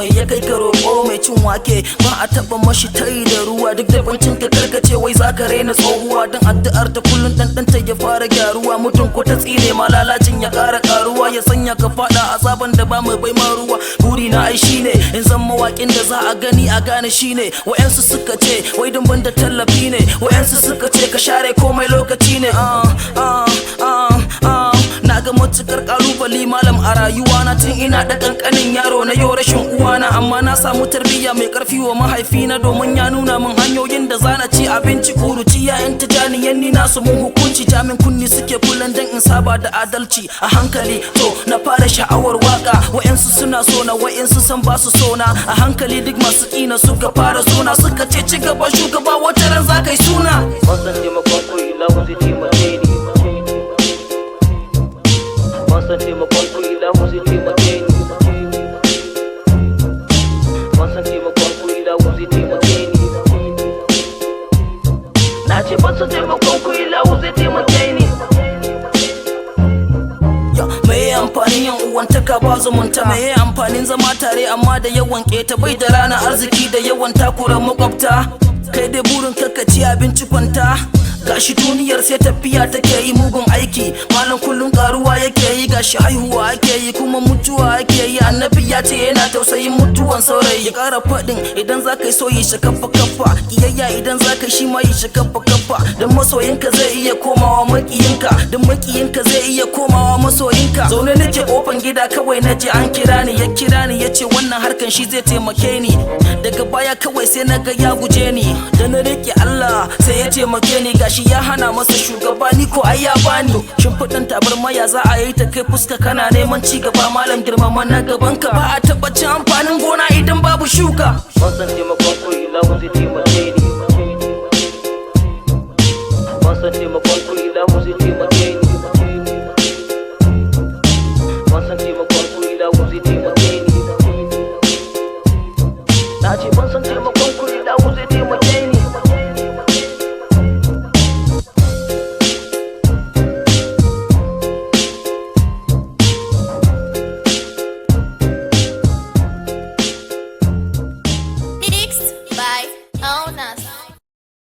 mai ya kai ka roƙo mai cin wake ba a taɓa mashi tayi da ruwa duk da bancin ka karkace wai zaka raina tsohuwa don addu'ar ta kullun ɗanɗanta ya fara gyaruwa mutum ko ta tsine ma lalacin ya ƙara ƙaruwa ya sanya ka faɗa azaban da ba mai bai ma ruwa buri na ai shine in zan mawaƙin da za a gani a gane shine wa'yansu suka ce wai dan ban da tallafi ne wa'yansu suka ce ka share komai lokaci ne na ga matukar kalubale malam a rayuwa na tun ina da kankanin yaro na yau rashin uwana amma na samu tarbiyya mai karfi wa mahaifina domin ya nuna min hanyoyin da zana ci abinci kuruci yayan tijaniyan ni nasu mun hukunci jamin kunni suke kullun dan in saba da adalci a hankali to na fara sha'awar waka wa'yansu suna so na wa'yansu san ba su so na a hankali duk masu kina suka fara suna suka ce ci gaba shugaba wata ran za kai suna wasan taimakon ku ilahu zai taimake ni wasan taimakon ku ilahu zai taimake ni wasan taimakon ku ilahu zai taimake ni na ce wasan taimakon ku ilahu zai taimake ni mai amfanin yan uwantaka ba zumunta mai amfanin zama tare amma da yawan keta bai da rana arziki da yawan takura makwabta kai dai burin ci abinci kwanta gashi duniyar sai tafiya take yi mugun aiki malam kullun karuwa yake yi gashi haihuwa ake yi kuma mutuwa ake yi annabi ya ce yana tausayin mutuwan saurayi ya kara fadin idan za ka yi so yi shi kafa kafa kiyayya idan za ka shi ma yi shi kafa kafa dan masoyinka zai iya komawa makiyinka dan makiyinka zai iya komawa masoyinka zaune nake kofan gida kawai naje an kira ni ya ce wannan harkan shi zai taimake ni daga baya kawai sai na ga ya guje ni da na rike Allah sai ya taimake ni gashi ya hana masa shugaba ni ko ai ya bani shimfiɗin tabarmaya za a yi ta kai fuska kana neman ci gaba malam girmama na gabanka ba a taɓa cin amfanin gona idan babu shuka wasan taimakon ku ilahu zai taimake ni wasan taimakon ku ilahu zai taimake